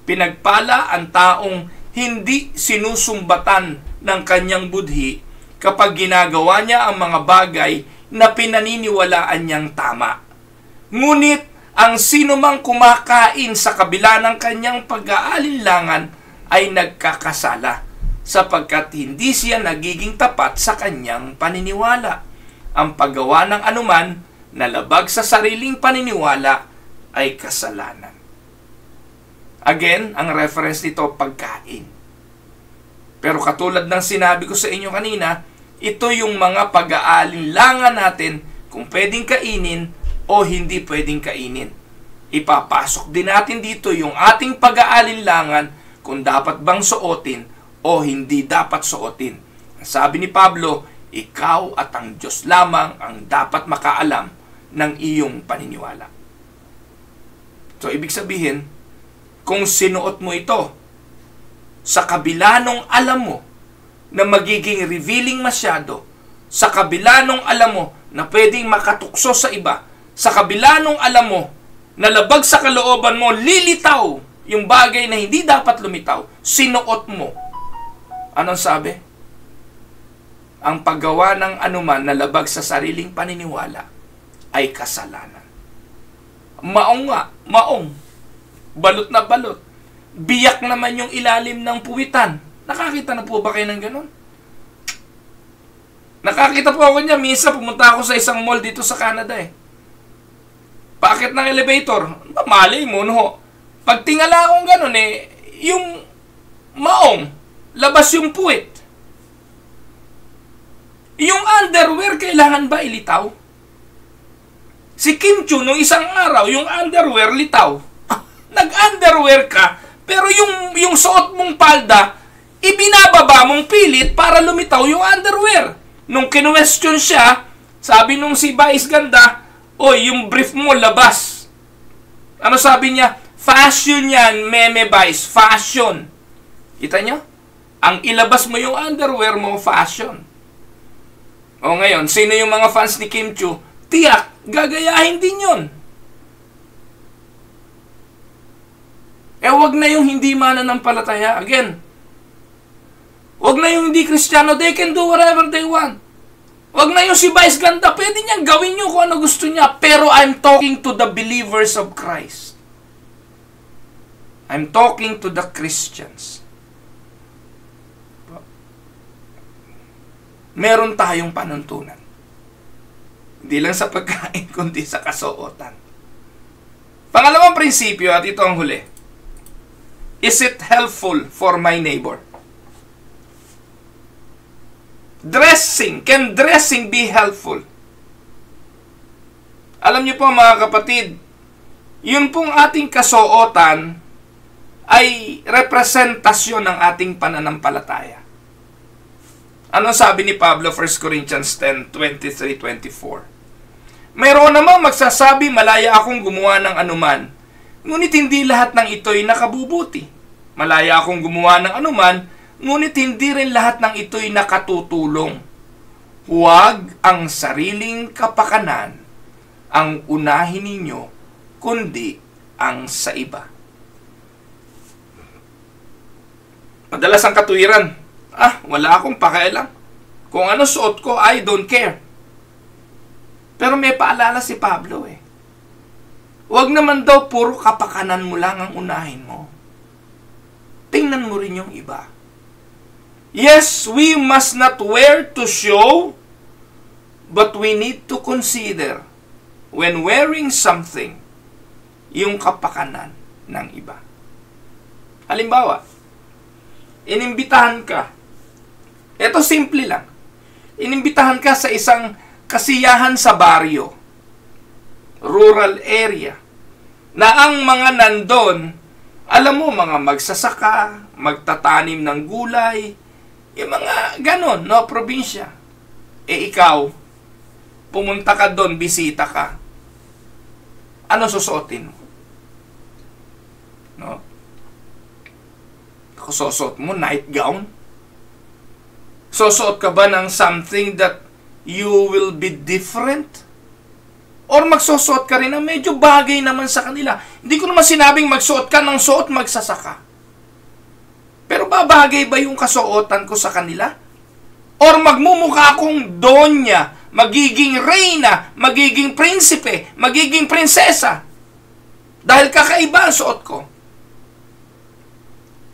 Pinagpala ang taong hindi sinusumbatan ng kanyang budhi kapag ginagawa niya ang mga bagay na pinaniniwalaan niyang tama. Ngunit ang sinumang kumakain sa kabila ng kanyang pag-aalinlangan ay nagkakasala sapagkat hindi siya nagiging tapat sa kanyang paniniwala. Ang paggawa ng anuman na labag sa sariling paniniwala ay kasalanan. Again, ang reference nito, pagkain. Pero katulad ng sinabi ko sa inyo kanina, ito yung mga pag-aalinlangan natin kung pwedeng kainin o hindi pwedeng kainin. Ipapasok din natin dito yung ating pag-aalinlangan kung dapat bang suotin o hindi dapat suotin. Sabi ni Pablo, ikaw at ang Diyos lamang ang dapat makaalam ng iyong paniniwala. So, ibig sabihin, kung sinuot mo ito, sa kabila nung alam mo na magiging revealing masyado, sa kabila nung alam mo na pwedeng makatukso sa iba, sa kabila nung alam mo na labag sa kalooban mo, lilitaw yung bagay na hindi dapat lumitaw, sinuot mo. Anong sabi? Ang paggawa ng anuman na labag sa sariling paniniwala ay kasalanan. Maong nga, maong. Balot na balot. Biyak naman yung ilalim ng puwitan. Nakakita na po ba kayo ng ganun? Nakakita po ako niya. Minsan pumunta ako sa isang mall dito sa Canada eh. Paakit ng elevator. Malay mo, no? Pag tingala akong ganun eh, yung maong, labas yung puwit. Yung underwear, kailangan ba ilitaw? Si Kim Chiu, nung isang araw, yung underwear, litaw. Nag-underwear ka, pero yung suot mong palda, ibinababa mong pilit para lumitaw yung underwear. Nung kinwestiyon siya, sabi nung si Vice Ganda, oy, yung brief mo, labas. Ano sabi niya? Fashion yan, meme Vice, fashion. Kita niyo? Ang ilabas mo yung underwear mo, fashion. O ngayon, sino yung mga fans ni Kim Chiu? Tiyak, gagayahin din yun. Wag na yung hindi mananampalataya. Again, wag na yung hindi Kristiyano. They can do whatever they want. Wag na yung si Vice Ganda. Pwede niyang gawin niyo kung ano gusto niya. Pero I'm talking to the believers of Christ. I'm talking to the Christians. Meron tayong panuntunan. Hindi lang sa pagkain, kundi sa kasuotan. Pangalawang prinsipyo, at ito ang huli. Is it helpful for my neighbor? Dressing. Can dressing be helpful? Alam niyo po mga kapatid, yun pong ating kasuotan ay representasyon ng ating pananampalataya. Ano sabi ni Pablo, 1 Corinthians 10, 23-24? Mayroon namang magsasabi, malaya akong gumawa ng anuman, ngunit hindi lahat ng ito'y nakabubuti. Malaya akong gumawa ng anuman, ngunit hindi rin lahat ng ito'y nakatutulong. Huwag ang sariling kapakanan ang unahin ninyo, kundi ang sa iba. Madalas ang katuwiran, wala akong pakialam. Kung ano suot ko, I don't care. Pero may paalala si Pablo eh. Huwag naman daw puro kapakanan mo lang ang unahin mo. Tingnan mo rin yung iba. Yes, we must not wear to show, but we need to consider when wearing something, yung kapakanan ng iba. Halimbawa, inimbitahan ka. Ito simple lang. Inimbitahan ka sa isang kasiyahan sa baryo, rural area, na ang mga nandon, alam mo, mga magsasaka, magtatanim ng gulay, yung mga ganon, no, probinsya. Ikaw, pumunta ka doon, bisita ka. Ano susuotin mo? No? Susuot mo nightgown? Susuot ka ba ng something that you will be different? Or magsusuot ka rin na medyo bagay naman sa kanila? Hindi ko naman sinabing magsuot ka ng suot magsasaka. Pero babagay ba yung kasuotan ko sa kanila? Or magmumukha akong donya, magiging reyna, magiging prinsipe, magiging prinsesa? Dahil kakaiba ang suot ko.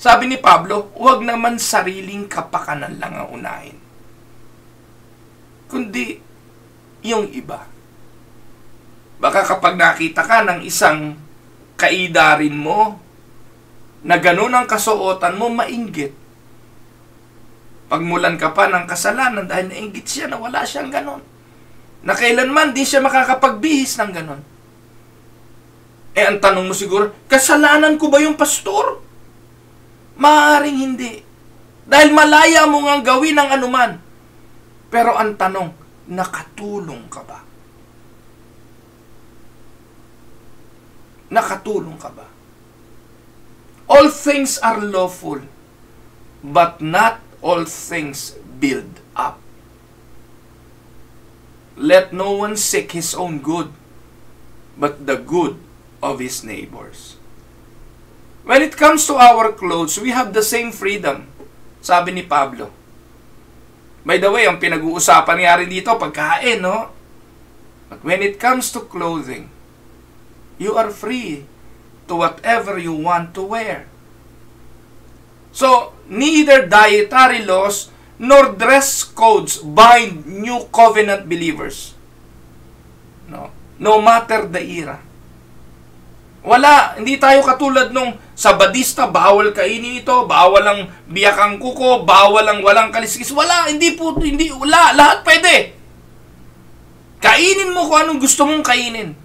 Sabi ni Pablo, huwag naman sariling kapakanan lang ang unahin, kundi yung iba. Baka kapag nakita ka ng isang kaidarin mo na ganun ang kasuotan mo, mainggit. Pagmulan ka pa ng kasalanan dahil nainggit siya na wala siyang ganun. Na kailanman di siya makakapagbihis ng ganun. Eh ang tanong mo siguro, kasalanan ko ba yung pastor? Maaaring hindi. Dahil malaya mo ngang gawin ang anuman. Pero ang tanong, nakatulong ka ba? Nakatulong ka ba? All things are lawful, but not all things build up. Let no one seek his own good, but the good of his neighbors. When it comes to our clothes, we have the same freedom, sabi ni Pablo. By the way, ang pinag-uusapan nga rin dito, pagkain, no? But when it comes to clothing, you are free to whatever you want to wear. So, neither dietary laws nor dress codes bind new covenant believers. No matter the era. Wala, hindi tayo katulad nung Sabadista, bawal kainin ito, bawal ang biyakang kuko, bawal ang walang kaliskis. Wala, wala, lahat pwede. Kainin mo kung anong gusto mong kainin.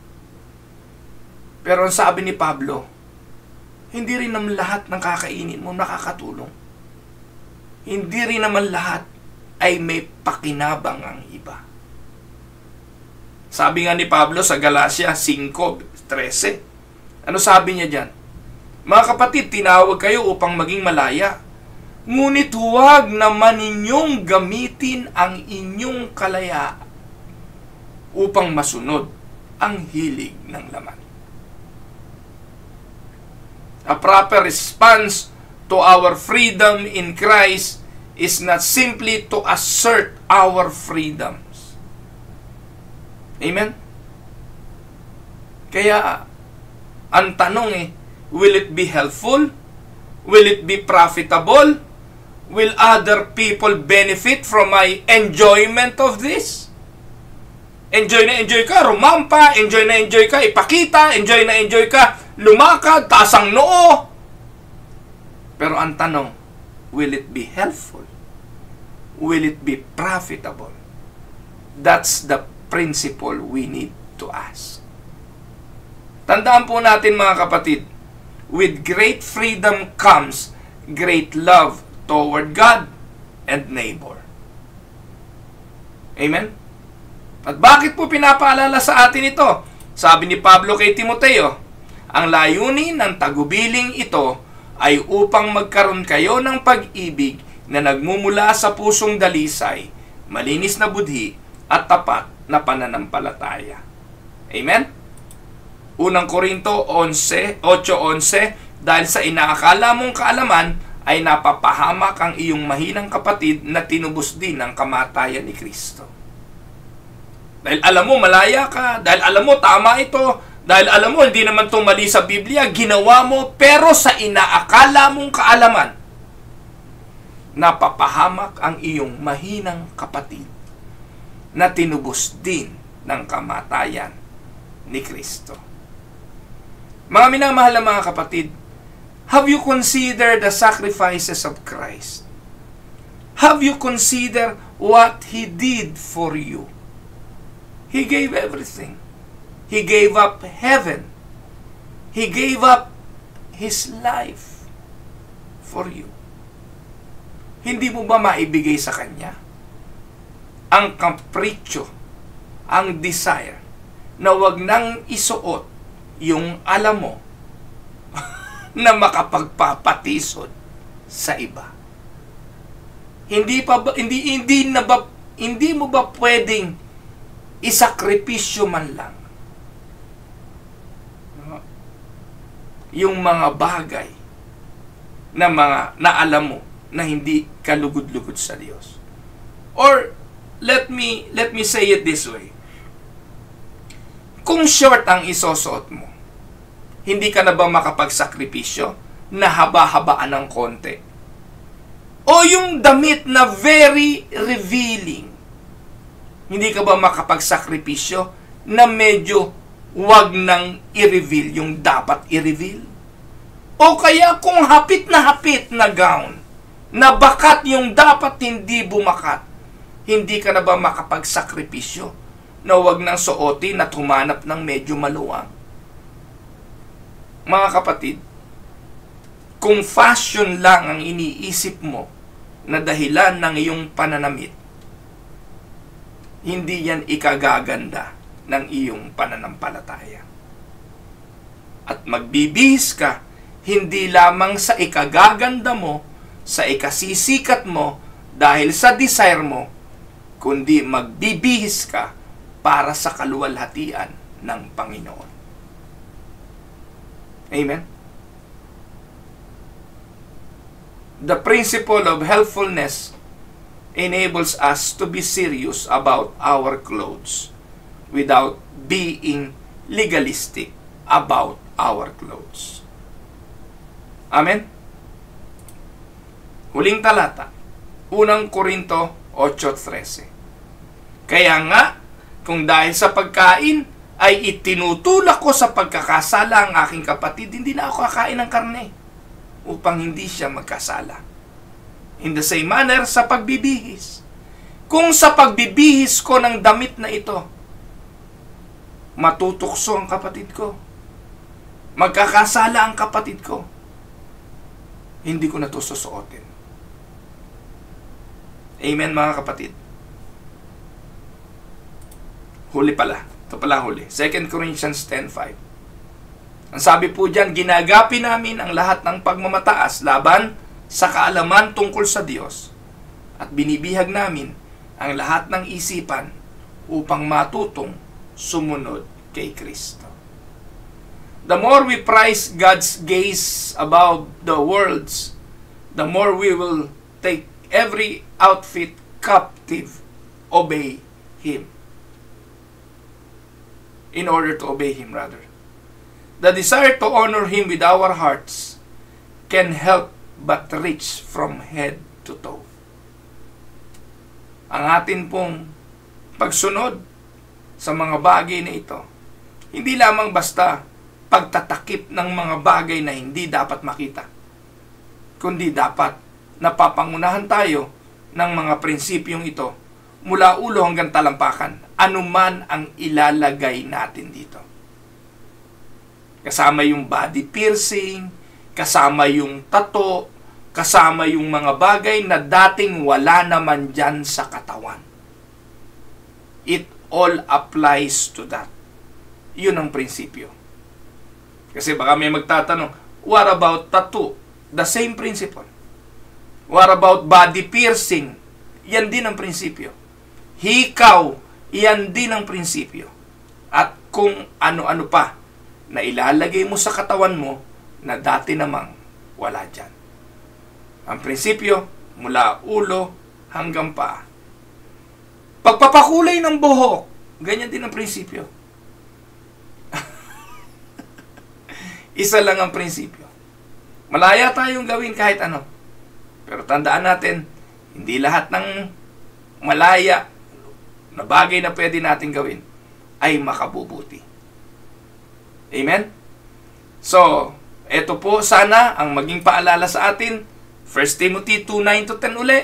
Pero ang sabi ni Pablo, hindi rin naman lahat ng kakainin mo nakakatulong. Hindi rin naman lahat ay may pakinabang ang iba. Sabi nga ni Pablo sa Galacia 5:13, ano sabi niya dyan? Mga kapatid, tinawag kayo upang maging malaya. Ngunit huwag naman ninyong gamitin ang inyong kalayaan upang masunod ang hilig ng laman. A proper response to our freedom in Christ is not simply to assert our freedoms. Amen? Kaya, ang tanong will it be helpful? Will it be profitable? Will other people benefit from my enjoyment of this? Enjoy na enjoy ka, rumampa, enjoy na enjoy ka, ipakita, enjoy na enjoy ka, lumakad, taas ang noo. Pero ang tanong, will it be helpful? Will it be profitable? That's the principle we need to ask. Tandaan po natin mga kapatid, with great freedom comes great love toward God and neighbor. Amen? At bakit po pinapaalala sa atin ito? Sabi ni Pablo kay Timoteo, ang layunin ng tagubiling ito ay upang magkaroon kayo ng pag-ibig na nagmumula sa pusong dalisay, malinis na budhi at tapat na pananampalataya. Amen? Unang Korinto 8:11, dahil sa inaakala mong kaalaman ay napapahamak ang iyong mahinang kapatid na tinubos din ng kamatayan ni Kristo. Dahil alam mo malaya ka, dahil alam mo tama ito, dahil alam mo hindi naman itong mali sa Biblia, ginawa mo, pero sa inaakala mong kaalaman, napapahamak ang iyong mahinang kapatid na tinubos din ng kamatayan ni Kristo. Mga minamahal na mga kapatid, have you considered the sacrifices of Christ? Have you considered what He did for you? He gave everything. He gave up heaven. He gave up His life for you. Hindi mo ba maibigay sa Kanya ang kapritsyo, ang desire, na wag nang isuot yung alam mo na makapagpapatisod sa iba? Hindi mo ba pwedeng isakripisyo man lang yung mga bagay na alam mo na hindi kalugod-lugod sa Diyos? Or let me say it this way. Kung short ang isusuot mo, hindi ka na ba makapagsakripisyo na haba-habaan ng konti? O yung damit na very revealing, hindi ka ba makapagsakripisyo na medyo wag nang i-reveal yung dapat i-reveal? O kaya kung hapit na gown, na bakat yung dapat hindi bumakat, hindi ka na ba makapagsakripisyo na wag nang suotin at humanap ng medyo maluwang? Mga kapatid, kung fashion lang ang iniisip mo na dahilan ng iyong pananamit, hindi yan ikagaganda ng iyong pananampalataya. At magbibihis ka, hindi lamang sa ikagaganda mo, sa ikasisikat mo, dahil sa desire mo, kundi magbibihis ka para sa kaluwalhatian ng Panginoon. Amen? The principle of helpfulness enables us to be serious about our clothes without being legalistic about our clothes. Amen? Huling talata, 1 Korinto 8:13. Kaya nga, kung dahil sa pagkain ay itinutulak ko sa pagkakasala ang aking kapatid, hindi na ako kakain ng karne upang hindi siya magkasala. In the same manner, sa pagbibihis. Kung sa pagbibihis ko ng damit na ito, matutukso ang kapatid ko, magkakasala ang kapatid ko, hindi ko na ito susuotin. Amen, mga kapatid. Huli pala. Ito pala huli. 2 Corinthians 10:5. Ang sabi po dyan, ginagapi namin ang lahat ng pagmamataas laban sa kaalaman tungkol sa Diyos at binibihag namin ang lahat ng isipan upang matutong sumunod kay Kristo. The more we prize God's gaze above the world's, the more we will take every outfit captive, obey Him. In order to obey Him, rather. The desire to honor Him with our hearts can help but reach from head to toe. Ang atin pong pagsunod sa mga bagay na ito, hindi lamang basta pagtatakip ng mga bagay na hindi dapat makita, kundi dapat napapangunahan tayo ng mga prinsipyong ito mula ulo hanggang talampakan, anuman ang ilalagay natin dito. Kasama yung body piercing, kasama yung tattoo, kasama yung mga bagay na dating wala naman dyan sa katawan. It all applies to that. Yun ang prinsipyo. Kasi baka may magtatanong, what about tattoo? The same principle. What about body piercing? Yan din ang prinsipyo. Hikaw, yan din ang prinsipyo. At kung ano-ano pa na ilalagay mo sa katawan mo na dati namang wala dyan. Ang prinsipyo, mula ulo hanggang paa. Pagpapakulay ng buhok, ganyan din ang prinsipyo. Isa lang ang prinsipyo. Malaya tayong gawin kahit ano. Pero tandaan natin, hindi lahat ng malaya na bagay na pwede natin gawin ay makabubuti. Amen? So, ito po sana ang maging paalala sa atin. 1 Timothy 2:9-10 uli.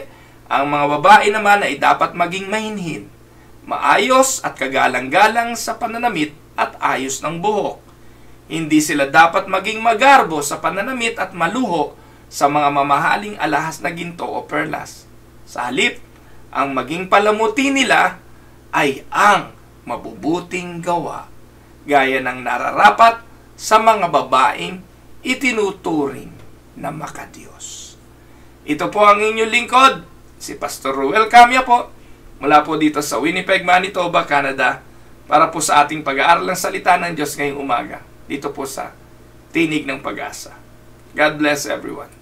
Ang mga babae naman ay dapat maging mahinhin, maayos at kagalang-galang sa pananamit at ayos ng buhok. Hindi sila dapat maging magarbo sa pananamit at maluho sa mga mamahaling alahas na ginto o perlas. Sa halip, ang maging palamuti nila ay ang mabubuting gawa, gaya ng nararapat sa mga babaeng itinuturing na makadiyos. Ito po ang inyong lingkod, si Pastor Ruel Camia po, mula po dito sa Winnipeg, Manitoba, Canada, para po sa ating pag-aaral ng salita ng Diyos ngayong umaga, dito po sa Tinig ng Pag-asa. God bless everyone.